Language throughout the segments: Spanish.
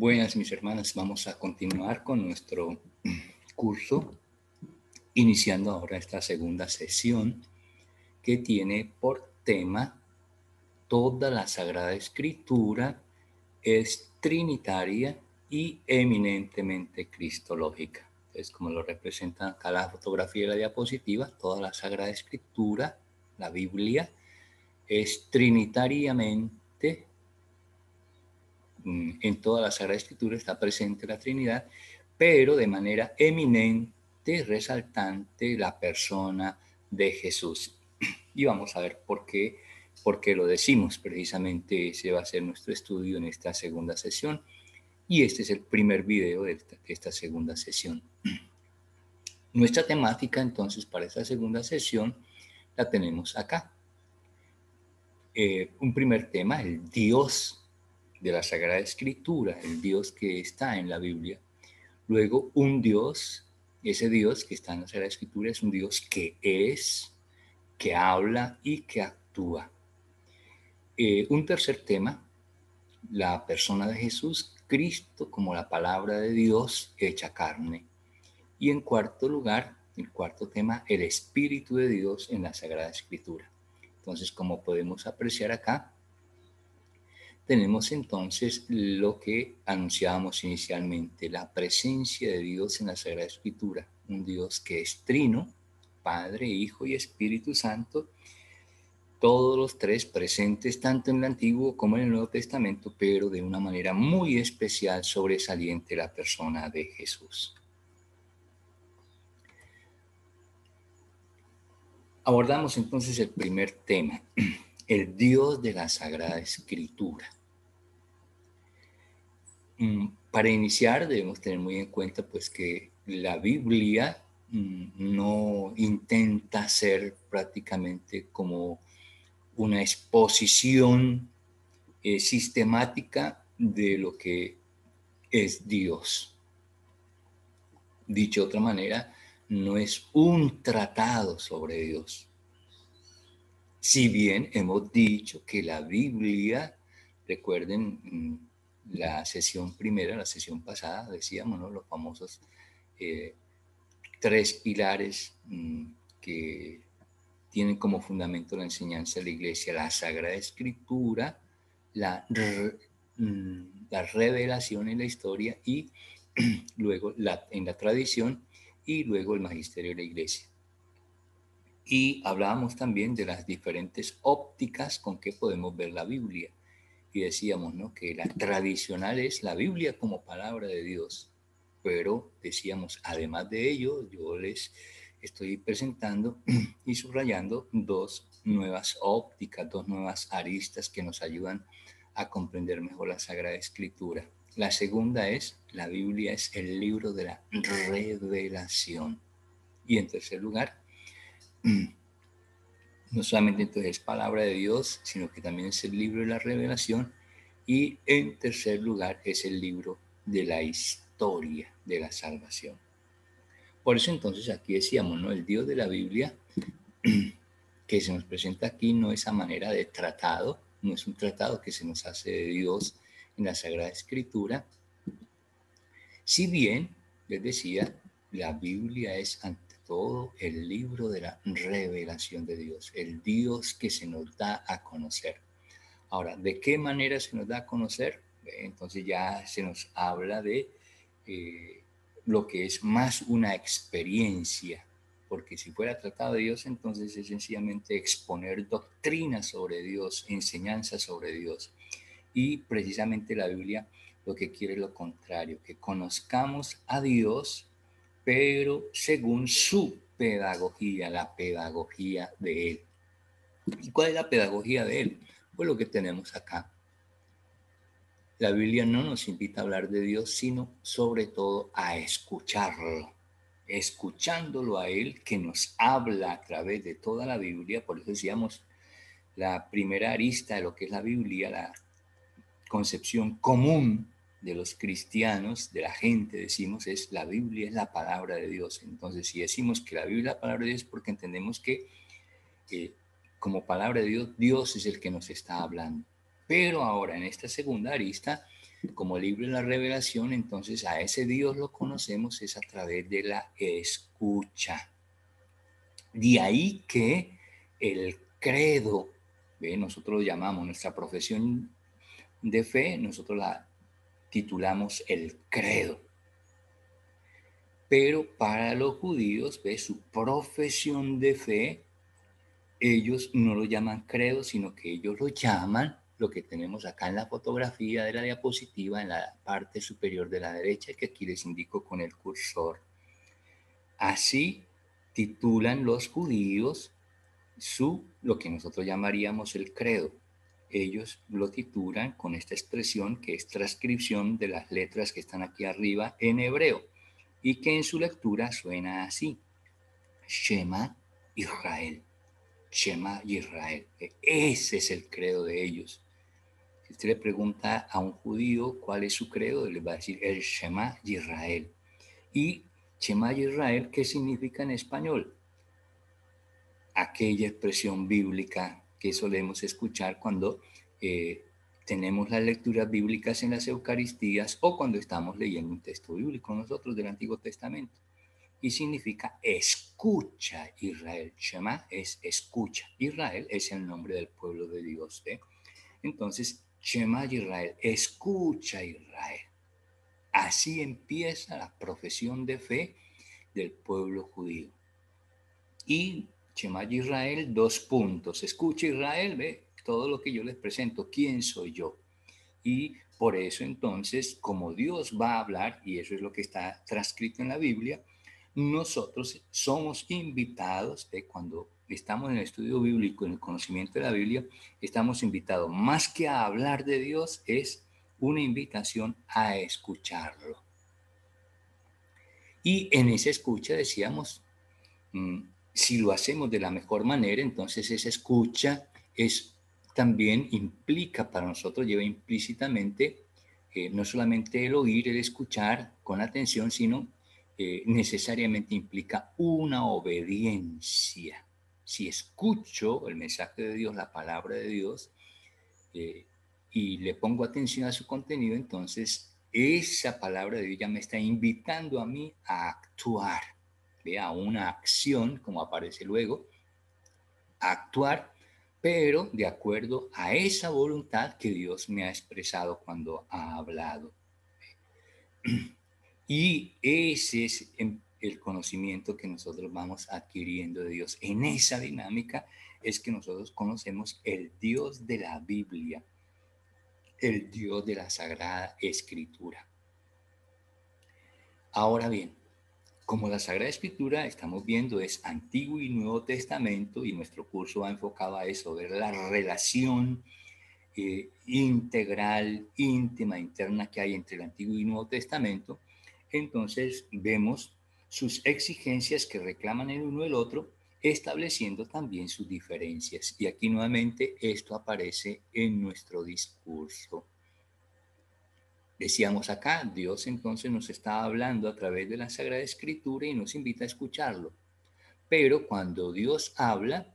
Buenas, mis hermanas. Vamos a continuar con nuestro curso, iniciando ahora esta segunda sesión que tiene por tema toda la Sagrada Escritura es trinitaria y eminentemente cristológica. Entonces, como lo representa acá la fotografía de la diapositiva, toda la Sagrada Escritura, la Biblia, es trinitariamente. En toda la Sagrada Escritura está presente la Trinidad, pero de manera eminente, resaltante, la persona de Jesús. Y vamos a ver por qué lo decimos. Precisamente ese va a ser nuestro estudio en esta segunda sesión. Y este es el primer video de esta segunda sesión. Nuestra temática entonces para esta segunda sesión la tenemos acá. Un primer tema, el Dios de la Sagrada Escritura, el Dios que está en la Biblia. Luego, un Dios, ese Dios que está en la Sagrada Escritura es un Dios que es, que habla y que actúa. Un tercer tema, la persona de Jesús, Cristo como la palabra de Dios hecha carne. Y en cuarto lugar, el cuarto tema, el Espíritu de Dios en la Sagrada Escritura. Entonces, como podemos apreciar acá, tenemos entonces lo que anunciábamos inicialmente, la presencia de Dios en la Sagrada Escritura, un Dios que es trino, Padre, Hijo y Espíritu Santo, todos los tres presentes tanto en el Antiguo como en el Nuevo Testamento, pero de una manera muy especial, sobresaliente, la persona de Jesús. Abordamos entonces el primer tema, el Dios de la Sagrada Escritura. Para iniciar debemos tener muy en cuenta pues que la Biblia no intenta ser prácticamente como una exposición sistemática de lo que es Dios. Dicho de otra manera, no es un tratado sobre Dios. Si bien hemos dicho que la Biblia, recuerden la sesión primera, la sesión pasada, decíamos, ¿no? Los famosos tres pilares que tienen como fundamento la enseñanza de la Iglesia: la Sagrada Escritura, la revelación en la historia y luego en la tradición y luego el magisterio de la Iglesia. Y hablábamos también de las diferentes ópticas con que podemos ver la Biblia. Y decíamos, ¿no?, que la tradicional es la Biblia como palabra de Dios. Pero decíamos, además de ello, yo les estoy presentando y subrayando dos nuevas ópticas, dos nuevas aristas que nos ayudan a comprender mejor la Sagrada Escritura. La segunda es, la Biblia es el libro de la revelación. Y en tercer lugar, no solamente entonces es palabra de Dios, sino que también es el libro de la revelación. Y en tercer lugar es el libro de la historia de la salvación. Por eso entonces aquí decíamos, ¿no?, el Dios de la Biblia que se nos presenta aquí no es a manera de tratado, no es un tratado que se nos hace de Dios en la Sagrada Escritura. Si bien, les decía, la Biblia es ante todo el libro de la revelación de Dios, el Dios que se nos da a conocer. Ahora, ¿de qué manera se nos da a conocer? Entonces ya se nos habla de lo que es más una experiencia, porque si fuera tratado de Dios, entonces es sencillamente exponer doctrinas sobre Dios, enseñanzas sobre Dios. Y precisamente la Biblia lo que quiere es lo contrario, que conozcamos a Dios, pero según su pedagogía, la pedagogía de Él. ¿Y cuál es la pedagogía de Él? Pues lo que tenemos acá. La Biblia no nos invita a hablar de Dios, sino sobre todo a escucharlo. Escuchándolo a Él, que nos habla a través de toda la Biblia. Por eso decíamos, la primera arista de lo que es la Biblia, la concepción común de los cristianos, de la gente, decimos, es la Biblia es la palabra de Dios. Entonces, si decimos que la Biblia es la palabra de Dios, es porque entendemos que como palabra de Dios, Dios es el que nos está hablando. Pero ahora, en esta segunda arista, como libro de la revelación, entonces a ese Dios lo conocemos es a través de la escucha. De ahí que el credo, ¿ve? Nosotros lo llamamos nuestra profesión de fe, nosotros la titulamos el credo. Pero para los judíos, ¿ve? Su profesión de fe, ellos no lo llaman credo, sino que ellos lo llaman lo que tenemos acá en la fotografía de la diapositiva, en la parte superior de la derecha, que aquí les indico con el cursor. Así titulan los judíos lo que nosotros llamaríamos el credo. Ellos lo titulan con esta expresión que es transcripción de las letras que están aquí arriba en hebreo y que en su lectura suena así: Shema Israel. Shema Israel. Ese es el credo de ellos. Si usted le pregunta a un judío cuál es su credo, él le va a decir el Shema Israel. Y Shema Israel, ¿qué significa en español? Aquella expresión bíblica que solemos escuchar cuando tenemos las lecturas bíblicas en las Eucaristías o cuando estamos leyendo un texto bíblico nosotros del Antiguo Testamento. Y significa escucha Israel. Shema es escucha. Israel es el nombre del pueblo de Dios. Entonces, Shema Israel, escucha Israel. Así empieza la profesión de fe del pueblo judío. Y Shema Israel, 2 puntos. Escucha Israel, ve todo lo que yo les presento. ¿Quién soy yo? Y por eso entonces, como Dios va a hablar, y eso es lo que está transcrito en la Biblia, nosotros somos invitados, cuando estamos en el estudio bíblico, en el conocimiento de la Biblia, estamos invitados, más que a hablar de Dios, es una invitación a escucharlo. Y en esa escucha decíamos, si lo hacemos de la mejor manera, entonces esa escucha también implica para nosotros, lleva implícitamente no solamente el oír, el escuchar con atención, sino necesariamente implica una obediencia. Si escucho el mensaje de Dios, la palabra de Dios, y le pongo atención a su contenido, entonces esa palabra de Dios ya me está invitando a mí a actuar, a una acción, como aparece luego, a actuar, pero de acuerdo a esa voluntad que Dios me ha expresado cuando ha hablado. Y ese es el conocimiento que nosotros vamos adquiriendo de Dios. En esa dinámica es que nosotros conocemos el Dios de la Biblia, el Dios de la Sagrada Escritura. Ahora bien, como la Sagrada Escritura, estamos viendo, es Antiguo y Nuevo Testamento, y nuestro curso va enfocado a eso, ver la relación integral, íntima, interna que hay entre el Antiguo y Nuevo Testamento. Entonces vemos sus exigencias que reclaman el uno el otro, estableciendo también sus diferencias. Y aquí nuevamente esto aparece en nuestro discurso. Decíamos acá, Dios entonces nos está hablando a través de la Sagrada Escritura y nos invita a escucharlo. Pero cuando Dios habla,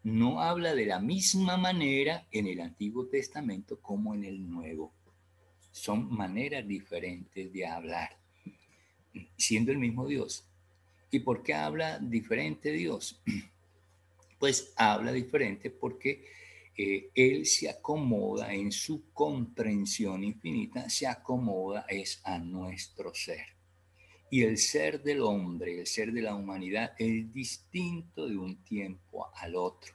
no habla de la misma manera en el Antiguo Testamento como en el Nuevo. Son maneras diferentes de hablar, siendo el mismo Dios. ¿Y por qué habla diferente Dios? Pues habla diferente porque Él se acomoda en su comprensión infinita, se acomoda es a nuestro ser. Y el ser del hombre, el ser de la humanidad, es distinto de un tiempo al otro.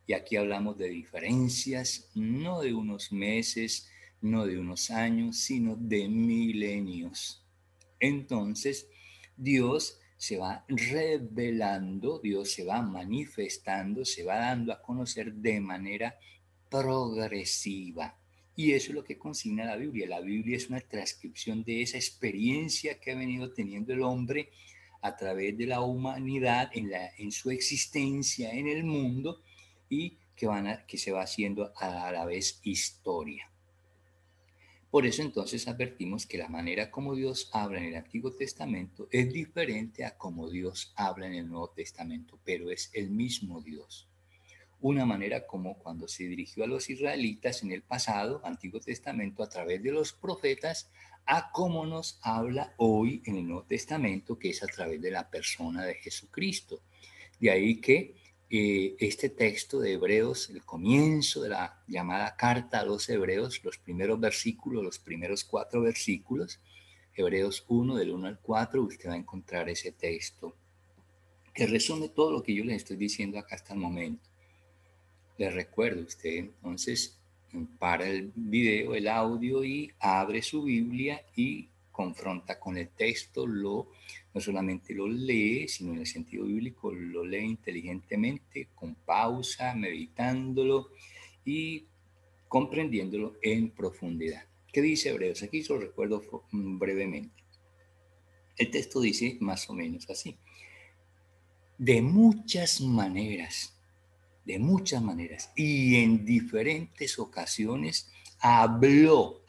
Y aquí hablamos de diferencias, no de unos meses, no de unos años, sino de milenios. Entonces, Dios se va revelando, Dios se va manifestando, se va dando a conocer de manera progresiva. Y eso es lo que consigna la Biblia. La Biblia es una transcripción de esa experiencia que ha venido teniendo el hombre a través de la humanidad en su existencia en el mundo, y que se va haciendo a la vez historia. Por eso entonces advertimos que la manera como Dios habla en el Antiguo Testamento es diferente a como Dios habla en el Nuevo Testamento, pero es el mismo Dios. una manera como cuando se dirigió a los israelitas en el pasado, Antiguo Testamento, a través de los profetas, a cómo nos habla hoy en el Nuevo Testamento, que es a través de la persona de Jesucristo. De ahí que este texto de Hebreos, el comienzo de la llamada carta a los Hebreos, los primeros versículos, los primeros 4 versículos, Hebreos 1, del 1 al 4, usted va a encontrar ese texto que resume todo lo que yo les estoy diciendo acá hasta el momento. Les recuerdo, usted entonces para el video, el audio y abre su Biblia y confronta con el texto, no solamente lo lee, sino en el sentido bíblico lo lee inteligentemente, con pausa, meditándolo y comprendiéndolo en profundidad. ¿Qué dice Hebreos? Aquí se lo recuerdo brevemente. El texto dice más o menos así. De muchas maneras y en diferentes ocasiones habló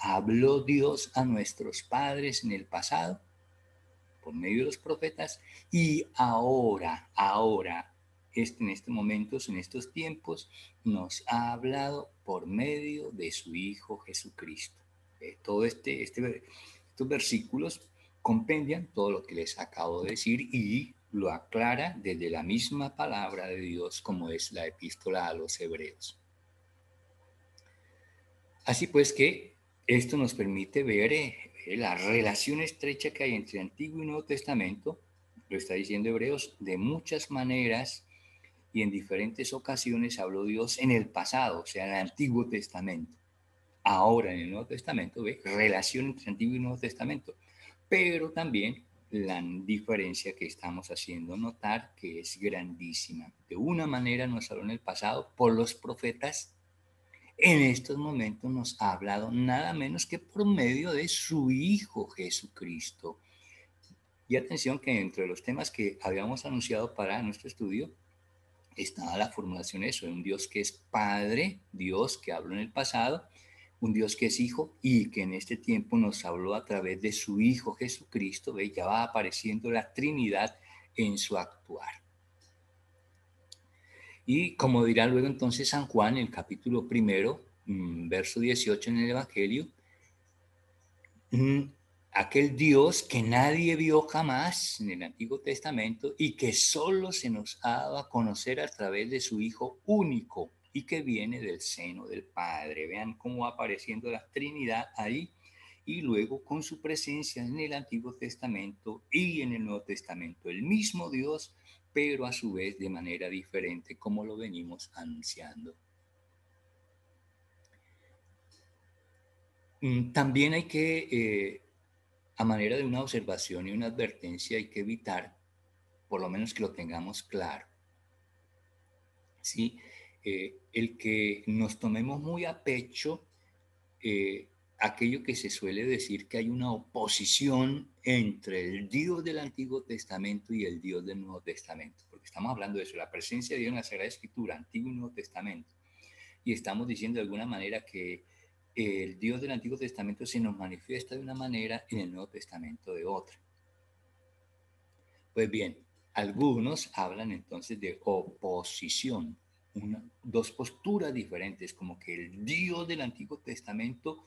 Dios a nuestros padres en el pasado por medio de los profetas y ahora, en estos momentos, en estos tiempos, nos ha hablado por medio de su Hijo Jesucristo. Todo estos versículos compendian todo lo que les acabo de decir y lo aclara desde la misma palabra de Dios como es la epístola a los Hebreos. Así pues que esto nos permite ver la relación estrecha que hay entre Antiguo y Nuevo Testamento, lo está diciendo Hebreos, de muchas maneras y en diferentes ocasiones habló Dios en el pasado, o sea, en el Antiguo Testamento. Ahora en el Nuevo Testamento, ve relación entre Antiguo y Nuevo Testamento, pero también la diferencia que estamos haciendo notar que es grandísima. De una manera nos habló en el pasado por los profetas, en estos momentos nos ha hablado nada menos que por medio de su Hijo Jesucristo. Y atención que entre los temas que habíamos anunciado para nuestro estudio estaba la formulación eso, de un Dios que es Padre, Dios que habló en el pasado, un Dios que es Hijo y que en este tiempo nos habló a través de su Hijo Jesucristo. ¿Ve? Ya va apareciendo la Trinidad en su actuar. Y como dirá luego entonces San Juan, en el capítulo 1, verso 18 en el Evangelio, aquel Dios que nadie vio jamás en el Antiguo Testamento y que solo se nos ha dado a conocer a través de su Hijo único y que viene del seno del Padre. Vean cómo va apareciendo la Trinidad ahí y luego con su presencia en el Antiguo Testamento y en el Nuevo Testamento. El mismo Dios, pero a su vez de manera diferente, como lo venimos anunciando. También hay que, a manera de una observación y una advertencia, hay que evitar, por lo menos que lo tengamos claro, ¿sí? El que nos tomemos muy a pecho aquello que se suele decir que hay una oposición entre el Dios del Antiguo Testamento y el Dios del Nuevo Testamento, porque estamos hablando de eso, la presencia de Dios en la Sagrada Escritura, Antiguo y Nuevo Testamento, y estamos diciendo de alguna manera que el Dios del Antiguo Testamento se nos manifiesta de una manera, en el Nuevo Testamento de otra. Pues bien, algunos hablan entonces de oposición, dos posturas diferentes, como que el Dios del Antiguo Testamento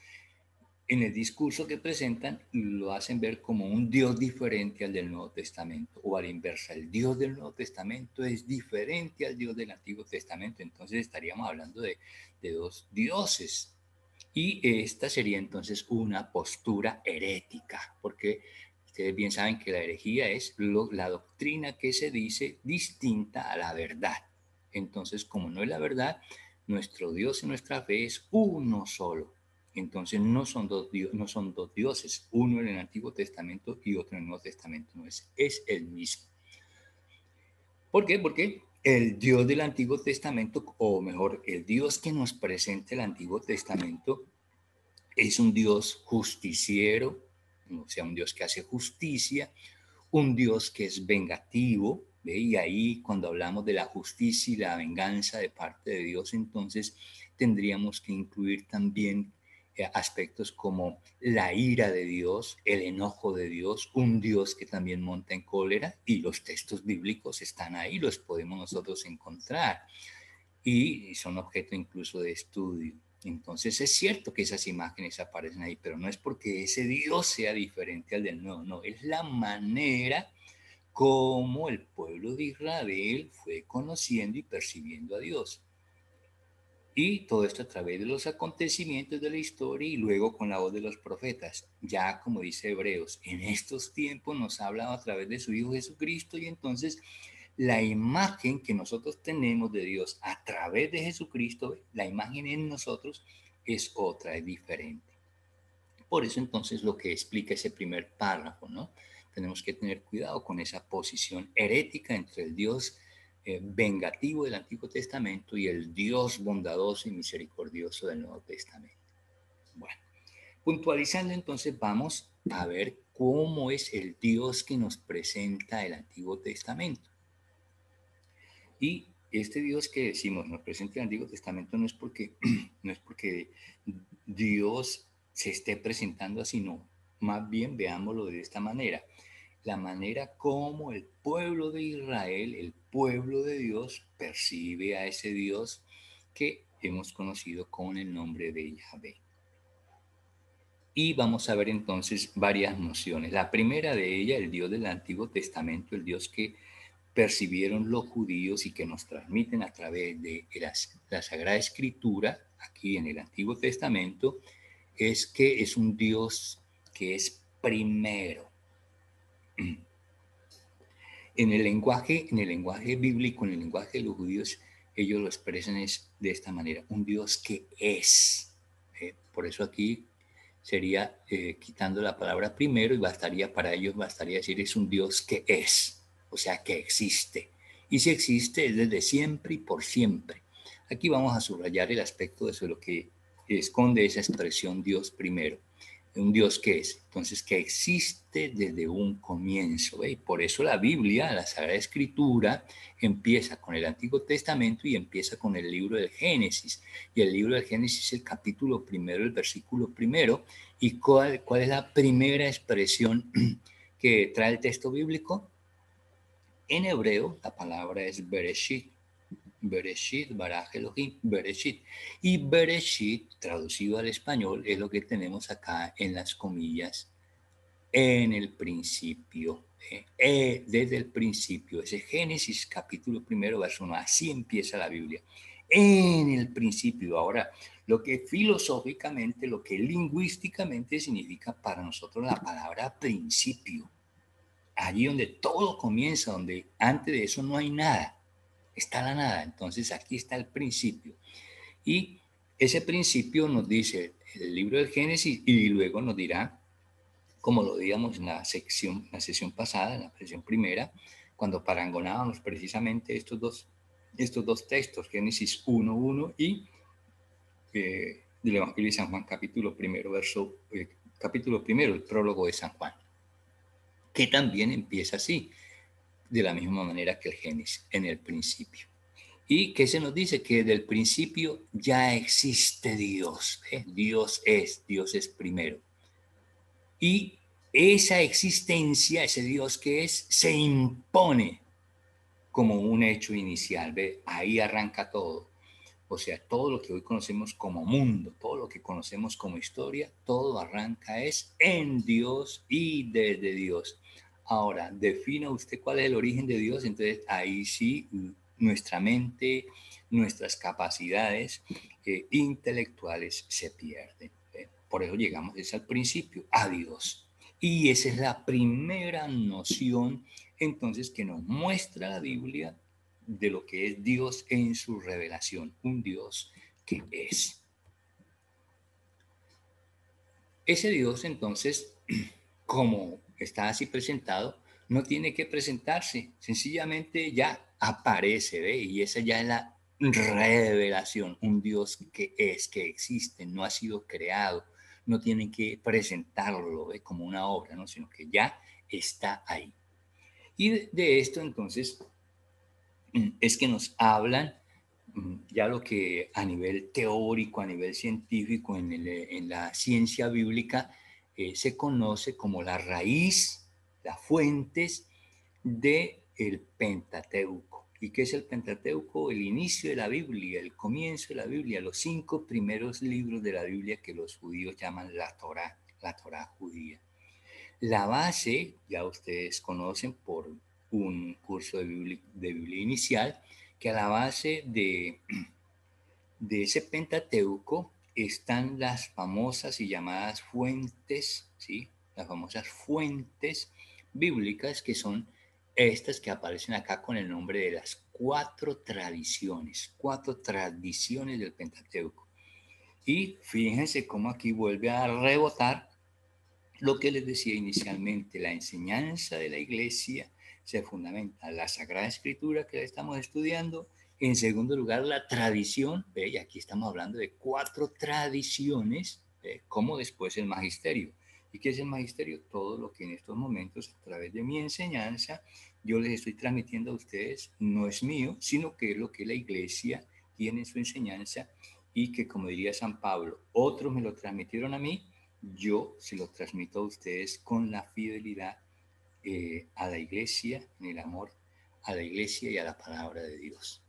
en el discurso que presentan lo hacen ver como un Dios diferente al del Nuevo Testamento, o a la inversa, el Dios del Nuevo Testamento es diferente al Dios del Antiguo Testamento, entonces estaríamos hablando de dos dioses. Y esta sería entonces una postura herética, porque ustedes bien saben que la herejía es la doctrina que se dice distinta a la verdad. Entonces, como no es la verdad, nuestro Dios y nuestra fe es uno solo. Entonces no son dos dioses, uno en el Antiguo Testamento y otro en el Nuevo Testamento, no es el mismo. ¿Por qué? Porque el Dios del Antiguo Testamento, o mejor, el Dios que nos presenta el Antiguo Testamento, es un Dios justiciero, o sea, un Dios que hace justicia, un Dios que es vengativo, ¿ve? Y ahí cuando hablamos de la justicia y la venganza de parte de Dios, entonces tendríamos que incluir también aspectos como la ira de Dios, el enojo de Dios, un Dios que también monta en cólera, y los textos bíblicos están ahí, los podemos nosotros encontrar. y son objeto incluso de estudio. Entonces es cierto que esas imágenes aparecen ahí, pero no es porque ese Dios sea diferente al del nuevo, no, es la manera como el pueblo de Israel fue conociendo y percibiendo a Dios. Y todo esto a través de los acontecimientos de la historia y luego con la voz de los profetas. Ya como dice Hebreos, en estos tiempos nos ha hablado a través de su Hijo Jesucristo y entonces la imagen que nosotros tenemos de Dios a través de Jesucristo, la imagen en nosotros es otra, es diferente. Por eso entonces lo que explica ese primer párrafo, ¿no? Tenemos que tener cuidado con esa posición herética entre el Dios vengativo del Antiguo Testamento y el Dios bondadoso y misericordioso del Nuevo Testamento. Bueno, puntualizando entonces vamos a ver cómo es el Dios que nos presenta el Antiguo Testamento. Y este Dios que decimos nos presenta el Antiguo Testamento no es porque, no es porque Dios se esté presentando así, no. Más bien veámoslo de esta manera. La manera como el pueblo de Israel, el pueblo de Dios, percibe a ese Dios que hemos conocido con el nombre de Yahvé. Y vamos a ver entonces varias nociones. La primera de ellas, el Dios del Antiguo Testamento, el Dios que percibieron los judíos y que nos transmiten a través de la Sagrada Escritura, aquí en el Antiguo Testamento, es que es un Dios que es primero. En el lenguaje bíblico, en el lenguaje de los judíos, ellos lo expresan de esta manera, un Dios que es. Por eso aquí sería quitando la palabra primero y bastaría para ellos, bastaría decir es un Dios que es, o sea, que existe. Y si existe es desde siempre y por siempre. Aquí vamos a subrayar el aspecto de eso, lo que esconde esa expresión Dios primero. Un Dios que es, entonces que existe desde un comienzo. ¿ve? Y por eso la Biblia, la Sagrada Escritura, empieza con el Antiguo Testamento y empieza con el libro del Génesis. Y el libro del Génesis es el capítulo primero, el versículo primero. ¿Y cuál es la primera expresión que trae el texto bíblico? En hebreo, la palabra es Bereshit. Bereshit, Baraj Elohim, Bereshit. Y Bereshit, traducido al español, es lo que tenemos acá en las comillas, en el principio. Desde el principio, ese Génesis capítulo primero, verso 1, así empieza la Biblia. En el principio. Ahora, lo que filosóficamente, lo que lingüísticamente significa para nosotros la palabra principio. Allí donde todo comienza, donde antes de eso no hay nada está la nada. Entonces aquí está el principio. Y ese principio nos dice el libro del Génesis y luego nos dirá, como lo digamos en la sesión pasada, en la sesión primera, cuando parangonábamos precisamente estos dos textos, Génesis 1:1 y del Evangelio de San Juan, capítulo primero, capítulo primero, el prólogo de San Juan, que también empieza así, de la misma manera que el Génesis, en el principio. ¿Y qué se nos dice? Que desde el principio ya existe Dios. Dios es primero. Y esa existencia, ese Dios que es, se impone como un hecho inicial. ¿ve? Ahí arranca todo. O sea, todo lo que hoy conocemos como mundo, todo lo que conocemos como historia, todo arranca es en Dios y desde Dios. Ahora, defina usted cuál es el origen de Dios, entonces ahí sí nuestra mente, nuestras capacidades intelectuales se pierden. Por eso llegamos es al principio, a Dios. Y esa es la primera noción entonces que nos muestra la Biblia de lo que es Dios en su revelación, un Dios que es. Ese Dios entonces, como está así presentado, no tiene que presentarse, sencillamente ya aparece, ¿ve? Y esa ya es la revelación, un Dios que es, que existe, no ha sido creado, no tiene que presentarlo ¿ve? Como una obra, ¿no? Sino que ya está ahí. Y de esto entonces es que nos hablan ya lo que a nivel teórico, a nivel científico, en la ciencia bíblica, se conoce como la raíz, las fuentes del Pentateuco. ¿Y qué es el Pentateuco? El inicio de la Biblia, el comienzo de la Biblia, los 5 primeros libros de la Biblia que los judíos llaman la Torá judía. La base, ya ustedes conocen por un curso de Biblia inicial, que a la base de ese Pentateuco están las famosas y llamadas fuentes, ¿sí? Las famosas fuentes bíblicas, que son estas que aparecen acá con el nombre de las cuatro tradiciones del Pentateuco. Y fíjense cómo aquí vuelve a rebotar lo que les decía inicialmente. La enseñanza de la iglesia se fundamenta en la Sagrada Escritura que la estamos estudiando. En segundo lugar, la tradición, y aquí estamos hablando de 4 tradiciones, como después el magisterio. ¿Y qué es el magisterio? Todo lo que en estos momentos, a través de mi enseñanza, yo les estoy transmitiendo a ustedes, no es mío, sino que es lo que la iglesia tiene en su enseñanza y que, como diría San Pablo, otros me lo transmitieron a mí, yo se lo transmito a ustedes con la fidelidad a la iglesia, en el amor a la iglesia y a la palabra de Dios.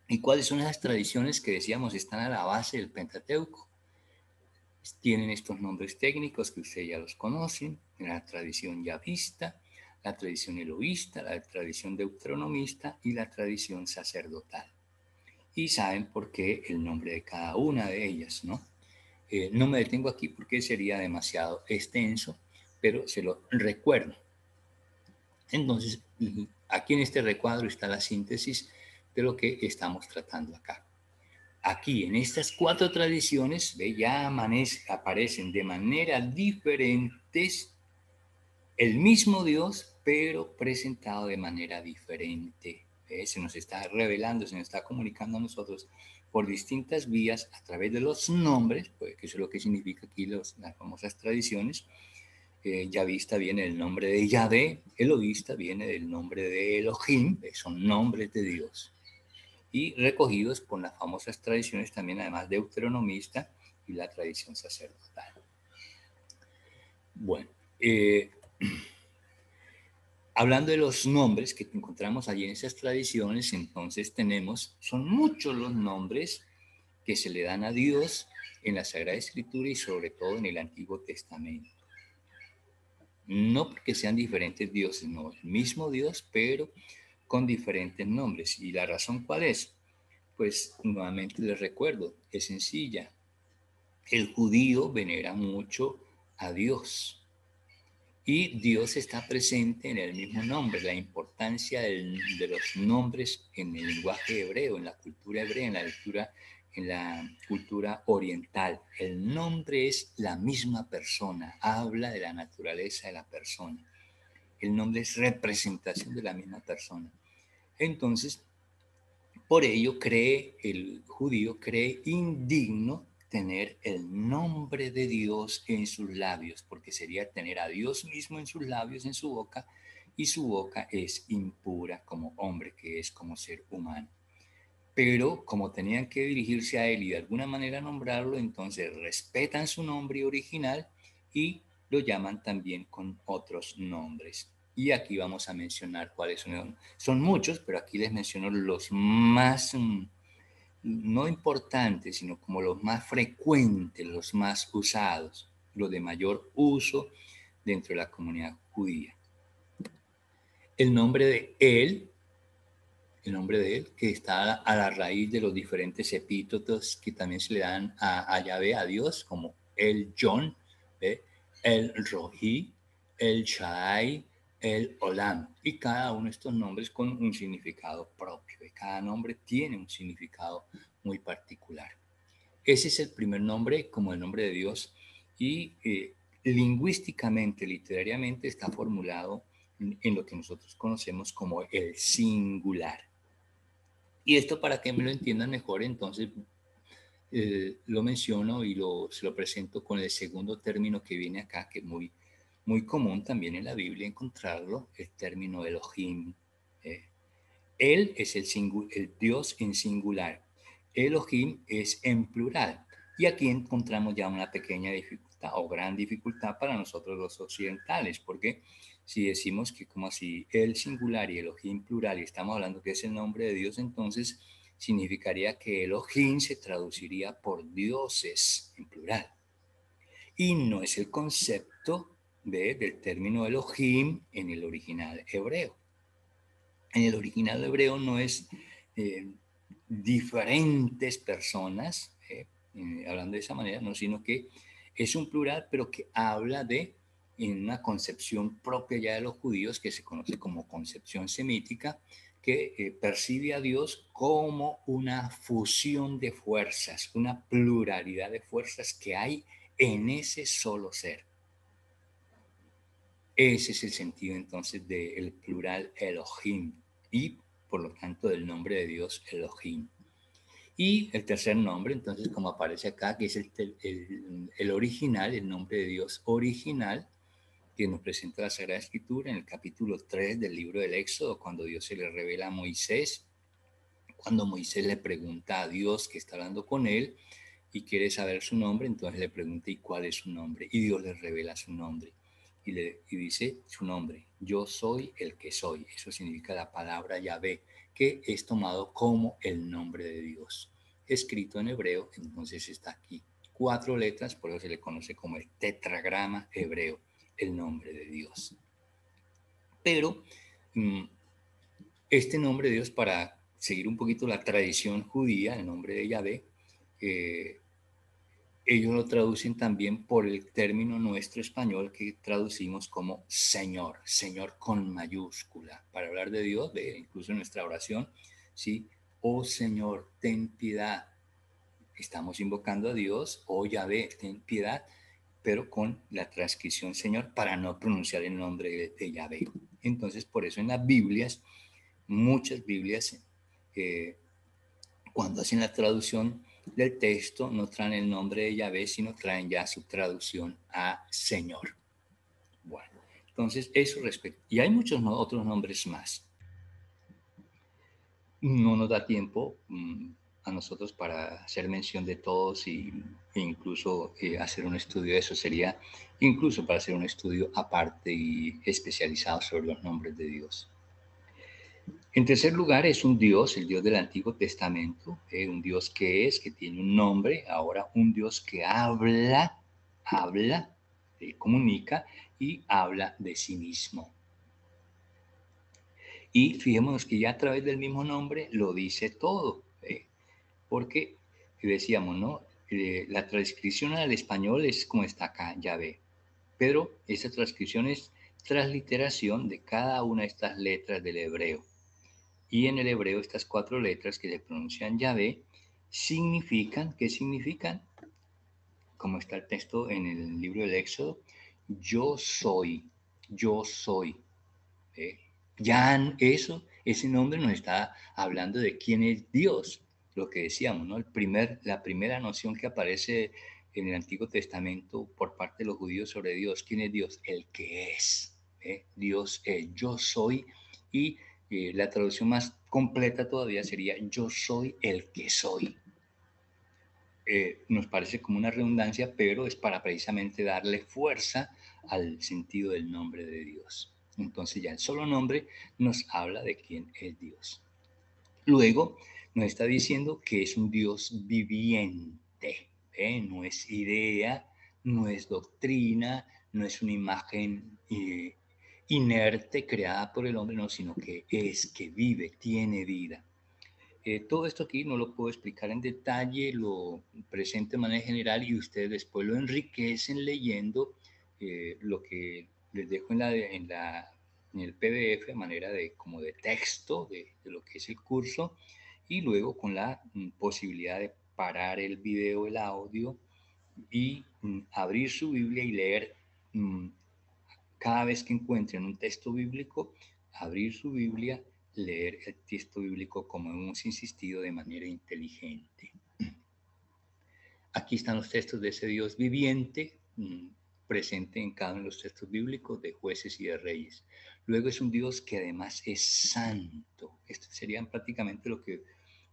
¿Y cuáles son esas tradiciones que decíamos están a la base del Pentateuco? Tienen estos nombres técnicos que ustedes ya los conocen: la tradición yavista, la tradición elohista, la tradición deuteronomista y la tradición sacerdotal. Y saben por qué el nombre de cada una de ellas, ¿no? No me detengo aquí porque sería demasiado extenso, pero se lo recuerdo. Entonces, aquí en este recuadro está la síntesis de lo que estamos tratando acá. Aquí, en estas 4 tradiciones, ya aparecen de manera diferentes el mismo Dios, pero presentado de manera diferente. Se nos está revelando, se nos está comunicando a nosotros por distintas vías a través de los nombres, pues, que eso es lo que significa aquí las famosas tradiciones. Yavista viene del nombre de Yahvé, Elohista viene del nombre de Elohim, son nombres de Dios. Y recogidos por las famosas tradiciones también, además deuteronomista y la tradición sacerdotal. Bueno, hablando de los nombres que encontramos allí en esas tradiciones, entonces son muchos los nombres que se le dan a Dios en la Sagrada Escritura y sobre todo en el Antiguo Testamento. No porque sean diferentes dioses, no, el mismo Dios, pero con diferentes nombres. ¿Y la razón cuál es? Pues nuevamente les recuerdo, es sencilla. El judío venera mucho a Dios. Y Dios está presente en el mismo nombre. La importancia de los nombres en el lenguaje hebreo, en la cultura hebrea, en la cultura oriental. El nombre es la misma persona, habla de la naturaleza de la persona. El nombre es representación de la misma persona. Entonces, por ello el judío cree indigno tener el nombre de Dios en sus labios, porque sería tener a Dios mismo en sus labios, en su boca, y su boca es impura como hombre, que es como ser humano. Pero como tenían que dirigirse a él y de alguna manera nombrarlo, entonces respetan su nombre original y lo llaman también con otros nombres. Y aquí vamos a mencionar cuáles son. Son muchos, pero aquí les menciono los más, no importantes, sino como los más frecuentes, los más usados, los de mayor uso dentro de la comunidad judía. El nombre de él, que está a la raíz de los diferentes epítetos que también se le dan a Yahvé, a Dios, como el John, el Rohi, el Shaddai, el Olam, y cada uno de estos nombres con un significado propio, y cada nombre tiene un significado muy particular. Ese es el primer nombre, como el nombre de Dios, y lingüísticamente, literariamente, está formulado en lo que nosotros conocemos como el singular. Y esto, para que me lo entiendan mejor, entonces lo menciono y se lo presento con el segundo término que viene acá, que es muy, muy común también en la Biblia encontrarlo, el término Elohim. Él es el Dios en singular. Elohim es en plural. Y aquí encontramos ya una pequeña dificultad o gran dificultad para nosotros los occidentales, porque Si decimos que como así el singular y Elohim plural y estamos hablando que es el nombre de Dios, entonces significaría que Elohim se traduciría por dioses en plural. Y no es el concepto del término Elohim en el original hebreo. En el original hebreo no es diferentes personas, hablando de esa manera, no, sino que es un plural, pero que habla de en una concepción propia ya de los judíos, que se conoce como concepción semítica, que percibe a Dios como una fusión de fuerzas, una pluralidad de fuerzas que hay en ese solo ser. Ese es el sentido entonces del plural Elohim y por lo tanto del nombre de Dios Elohim. Y el tercer nombre, entonces, como aparece acá, que es el original, el nombre de Dios original, que nos presenta la Sagrada Escritura en el capítulo 3 del libro del Éxodo, cuando Dios se le revela a Moisés, cuando Moisés le pregunta a Dios que está hablando con él y quiere saber su nombre, entonces le pregunta, ¿y cuál es su nombre? Y Dios le revela su nombre. Y dice su nombre, yo soy el que soy. Eso significa la palabra Yahvé, que es tomado como el nombre de Dios. Escrito en hebreo, entonces está aquí. 4 letras, por eso se le conoce como el tetragrama hebreo, el nombre de Dios. Pero este nombre de Dios, para seguir un poquito la tradición judía, el nombre de Yahvé, ellos lo traducen también por el término nuestro español que traducimos como Señor, Señor con mayúscula. Para hablar de Dios, incluso en nuestra oración, ¿sí? Oh Señor, ten piedad. Estamos invocando a Dios, oh Yahvé, ten piedad, pero con la transcripción Señor para no pronunciar el nombre de Yahvé. Entonces, por eso en las Biblias, muchas Biblias, cuando hacen la traducción del texto, no traen el nombre de Yahvé, sino traen ya su traducción a Señor. Bueno, entonces eso respecto. Y hay muchos otros nombres más. No nos da tiempo a nosotros para hacer mención de todos e incluso hacer un estudio de eso. Sería incluso para hacer un estudio aparte y especializado sobre los nombres de Dios. En tercer lugar, es un Dios, el Dios del Antiguo Testamento, un Dios que tiene un nombre, ahora un Dios que habla, comunica y habla de sí mismo. Y fijémonos que ya a través del mismo nombre lo dice todo, porque decíamos, ¿no? La transcripción al español es como está acá, Yahvé, pero esa transcripción es transliteración de cada una de estas letras del hebreo. Y en el hebreo estas 4 letras que se pronuncian Yahvé significan, ¿qué significan? Como está el texto en el libro del Éxodo, yo soy, yo soy. Ya eso, ese nombre nos está hablando de quién es Dios, lo que decíamos, ¿no? La primera noción que aparece en el Antiguo Testamento por parte de los judíos sobre Dios, ¿quién es Dios? El que es. Dios es, yo soy, y la traducción más completa todavía sería yo soy el que soy. Nos parece como una redundancia, pero es para precisamente darle fuerza al sentido del nombre de Dios. Entonces ya el solo nombre nos habla de quién es Dios. Luego nos está diciendo que es un Dios viviente, no es idea, no es doctrina, no es una imagen inerte creada por el hombre, no, sino que es que vive, tiene vida. Todo esto aquí no lo puedo explicar en detalle, lo presento de manera general y ustedes después lo enriquecen leyendo lo que les dejo en el PDF de manera de, como de texto de lo que es el curso, y luego con la posibilidad de parar el video, el audio y abrir su Biblia y leer cada vez que encuentren un texto bíblico, abrir su Biblia, leer el texto bíblico como hemos insistido de manera inteligente. Aquí están los textos de ese Dios viviente, presente en cada uno de los textos bíblicos de jueces y de reyes. Luego es un Dios que además es santo. Estos serían prácticamente lo que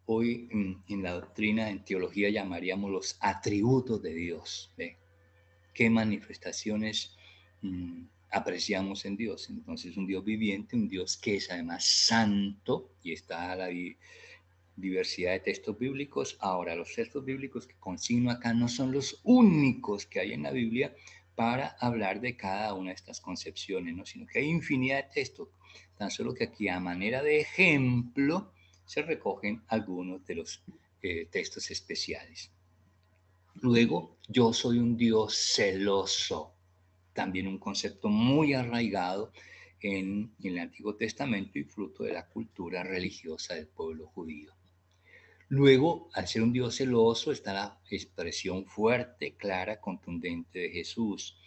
hoy en la doctrina, en teología, llamaríamos los atributos de Dios. ¿Ve? ¿Qué manifestaciones apreciamos en Dios. Entonces, un Dios viviente, un Dios que es además santo, y está la diversidad de textos bíblicos. Ahora, los textos bíblicos que consigno acá no son los únicos que hay en la Biblia para hablar de cada una de estas concepciones, ¿no? Sino que hay infinidad de textos, tan solo que aquí a manera de ejemplo se recogen algunos de los textos especiales. Luego, yo soy un Dios celoso, también un concepto muy arraigado en el Antiguo Testamento y fruto de la cultura religiosa del pueblo judío. Luego, al ser un Dios celoso, está la expresión fuerte, clara, contundente de Jesús.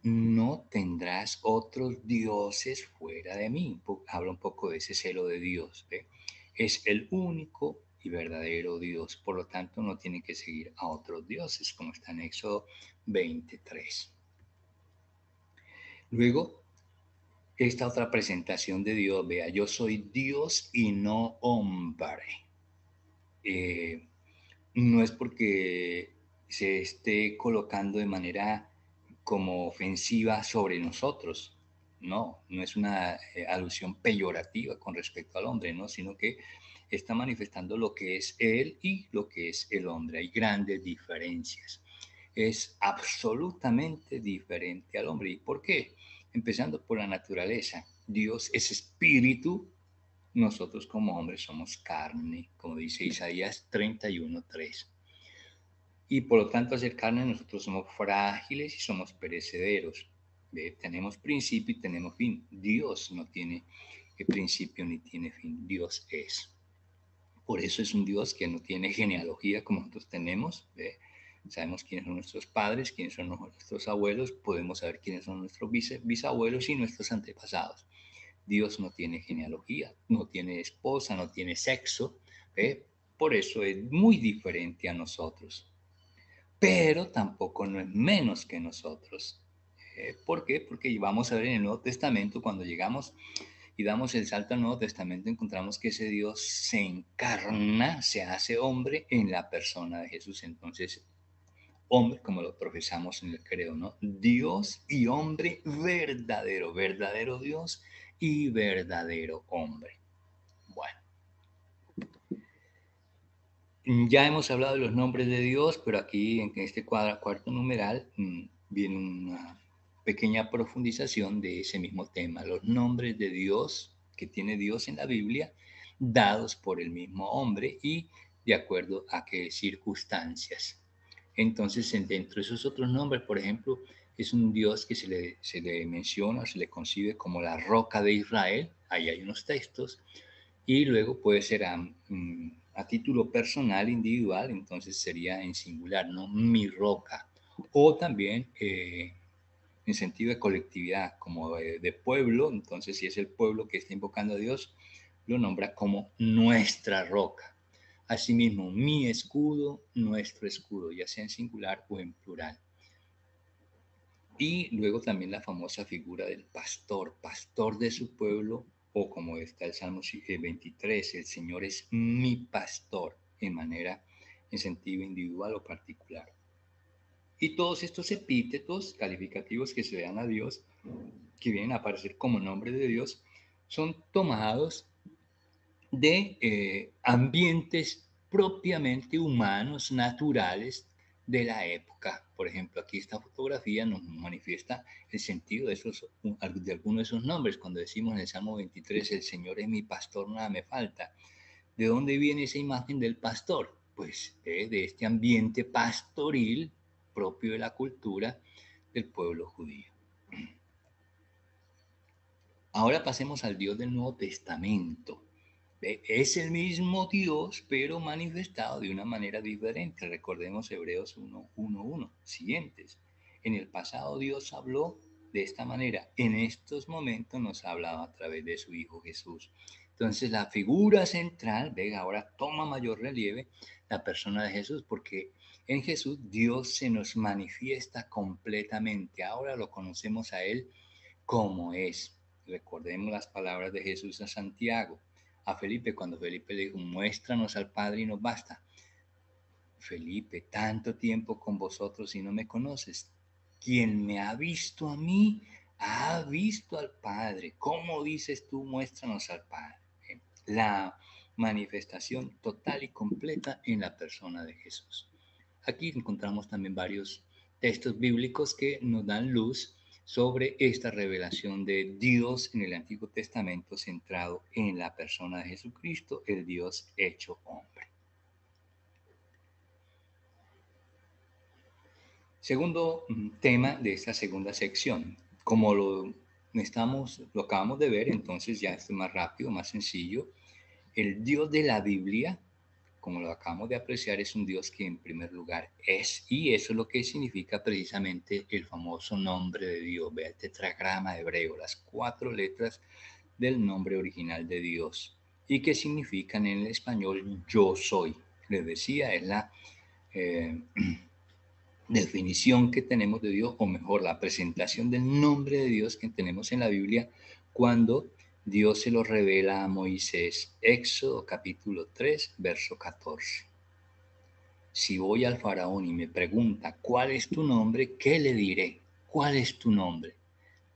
No tendrás otros dioses fuera de mí. Habla un poco de ese celo de Dios. ¿Ve? Es el único y verdadero Dios. Por lo tanto, no tiene que seguir a otros dioses, como está en Éxodo 23. Luego, esta otra presentación de Dios, vea, yo soy Dios y no hombre. Eh, no es porque se esté colocando de manera como ofensiva sobre nosotros. No, no es una alusión peyorativa con respecto al hombre, ¿no? Sino que está manifestando lo que es él y lo que es el hombre. Hay grandes diferencias. Es absolutamente diferente al hombre. ¿Y por qué? Empezando por la naturaleza. Dios es espíritu, nosotros como hombres somos carne, como dice Isaías 31:3. Y por lo tanto, al ser carne, nosotros somos frágiles y somos perecederos. Tenemos principio y tenemos fin. Dios no tiene principio ni tiene fin. Dios es. Por eso es un Dios que no tiene genealogía como nosotros tenemos. ¿Ve? Sabemos quiénes son nuestros padres, quiénes son nuestros abuelos, podemos saber quiénes son nuestros bisabuelos y nuestros antepasados. Dios no tiene genealogía, no tiene esposa, no tiene sexo. ¿Ve? Por eso es muy diferente a nosotros, pero tampoco no es menos que nosotros. ¿Por qué? Porque vamos a ver en el Nuevo Testamento, cuando llegamos y damos el salto al Nuevo Testamento, encontramos que ese Dios se encarna, se hace hombre en la persona de Jesús. Entonces, hombre, como lo profesamos en el credo, ¿no? Dios y hombre verdadero, verdadero Dios y verdadero hombre. Bueno, ya hemos hablado de los nombres de Dios, pero aquí en este cuarto numeral viene una pequeña profundización de ese mismo tema. Los nombres de Dios que tiene Dios en la Biblia, dados por el mismo hombre y de acuerdo a qué circunstancias. Entonces, dentro de esos otros nombres, por ejemplo, es un Dios que se le menciona, se le concibe como la roca de Israel. Ahí hay unos textos y luego puede ser a título personal, individual, entonces sería en singular, ¿no? Mi roca. O también en sentido de colectividad, como de pueblo, entonces si es el pueblo que está invocando a Dios, lo nombra como nuestra roca. Asimismo, mi escudo, nuestro escudo, ya sea en singular o en plural. Y luego también la famosa figura del pastor, pastor de su pueblo, o como está el Salmo 23, el Señor es mi pastor, en sentido individual o particular. Y todos estos epítetos calificativos que se dan a Dios, que vienen a aparecer como nombre de Dios, son tomados de ambientes propiamente humanos, naturales de la época. Por ejemplo, aquí esta fotografía nos manifiesta el sentido de algunos de esos nombres. Cuando decimos en el Salmo 23, el Señor es mi pastor, nada me falta. ¿De dónde viene esa imagen del pastor? Pues de este ambiente pastoril propio de la cultura del pueblo judío. Ahora pasemos al Dios del Nuevo Testamento. Es el mismo Dios, pero manifestado de una manera diferente. Recordemos Hebreos 1:1, siguientes. En el pasado Dios habló de esta manera. En estos momentos nos ha hablado a través de su Hijo Jesús. Entonces la figura central, venga, ahora toma mayor relieve la persona de Jesús, porque en Jesús Dios se nos manifiesta completamente. Ahora lo conocemos a Él como es. Recordemos las palabras de Jesús a Santiago, a Felipe, cuando Felipe le dijo, muéstranos al Padre y nos basta. Felipe, tanto tiempo con vosotros y no me conoces. Quien me ha visto a mí, ha visto al Padre. ¿Cómo dices tú? Muéstranos al Padre. La manifestación total y completa en la persona de Jesús. Aquí encontramos también varios textos bíblicos que nos dan luz sobre esta revelación de Dios en el Antiguo Testamento centrado en la persona de Jesucristo, el Dios hecho hombre. Segundo tema de esta segunda sección. Como lo acabamos de ver, entonces ya esto es más rápido, más sencillo. El Dios de la Biblia, como lo acabamos de apreciar, es un Dios que en primer lugar es, y eso es lo que significa precisamente el famoso nombre de Dios. Vea el tetragrama hebreo, las 4 letras del nombre original de Dios, y que significan en el español yo soy. Les decía, es la eh, definición que tenemos de Dios, o mejor, la presentación del nombre de Dios que tenemos en la Biblia cuando Dios se lo revela a Moisés. Éxodo capítulo 3, verso 14. Si voy al faraón y me pregunta, ¿cuál es tu nombre? ¿Qué le diré? ¿Cuál es tu nombre?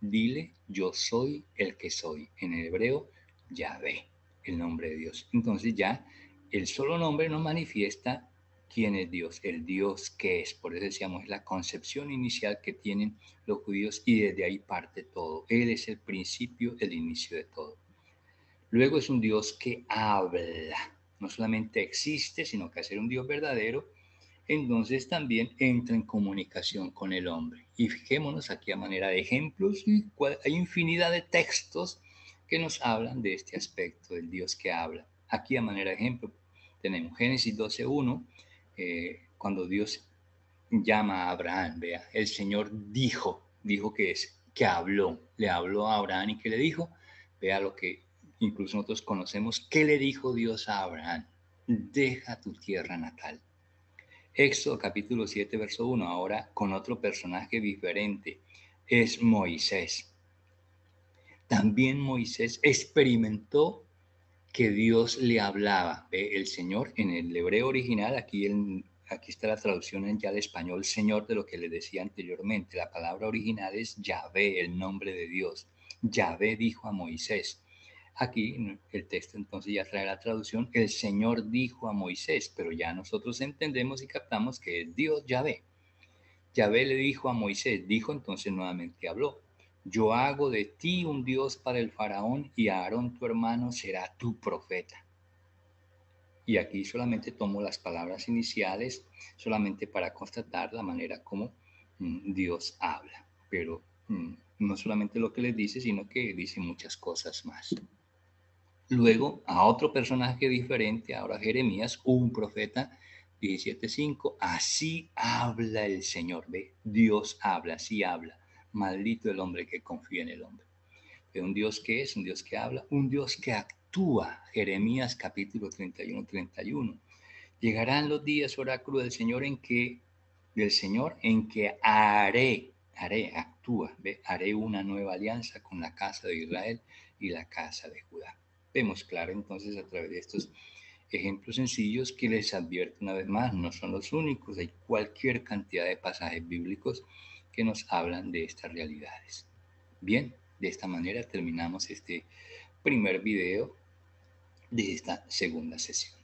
Dile, yo soy el que soy. En el hebreo, Yahvé, el nombre de Dios. Entonces ya el solo nombre nos manifiesta quién es Dios, el Dios que es. Por eso decíamos, es la concepción inicial que tienen los judíos y desde ahí parte todo. Él es el principio, el inicio de todo. Luego es un Dios que habla. No solamente existe, sino que al ser un Dios verdadero, entonces también entra en comunicación con el hombre. Y fijémonos aquí a manera de ejemplos, hay infinidad de textos que nos hablan de este aspecto del Dios que habla. Aquí a manera de ejemplo tenemos Génesis 12:1, cuando Dios llama a Abraham, vea, el Señor dijo que es, que habló, le habló a Abraham y que le dijo, vea lo que incluso nosotros conocemos, ¿qué le dijo Dios a Abraham? Deja tu tierra natal. Éxodo capítulo 7, verso 1, ahora con otro personaje diferente, es Moisés. También Moisés experimentó que Dios le hablaba. El Señor en el hebreo original, aquí está la traducción en ya al español, Señor, de lo que le decía anteriormente. La palabra original es Yahvé, el nombre de Dios. Yahvé dijo a Moisés. Aquí el texto entonces ya trae la traducción, el Señor dijo a Moisés, pero ya nosotros entendemos y captamos que es Dios Yahvé. Yahvé le dijo a Moisés, dijo entonces nuevamente habló, yo hago de ti un Dios para el faraón y Aarón tu hermano será tu profeta. Y aquí solamente tomo las palabras iniciales solamente para constatar la manera como Dios habla, pero no solamente lo que les dice, sino que dice muchas cosas más. Luego a otro personaje diferente, ahora Jeremías, un profeta, 17:5, así habla el Señor, ve, Dios habla, así habla, maldito el hombre que confía en el hombre. De un Dios que es, un Dios que habla, un Dios que actúa, Jeremías capítulo 31:31. Llegarán los días, oráculo del Señor, en que actúa, ¿ve? Haré una nueva alianza con la casa de Israel y la casa de Judá. Vemos claro entonces a través de estos ejemplos sencillos que les advierto una vez más, no son los únicos, hay cualquier cantidad de pasajes bíblicos que nos hablan de estas realidades. Bien, de esta manera terminamos este primer video de esta segunda sesión.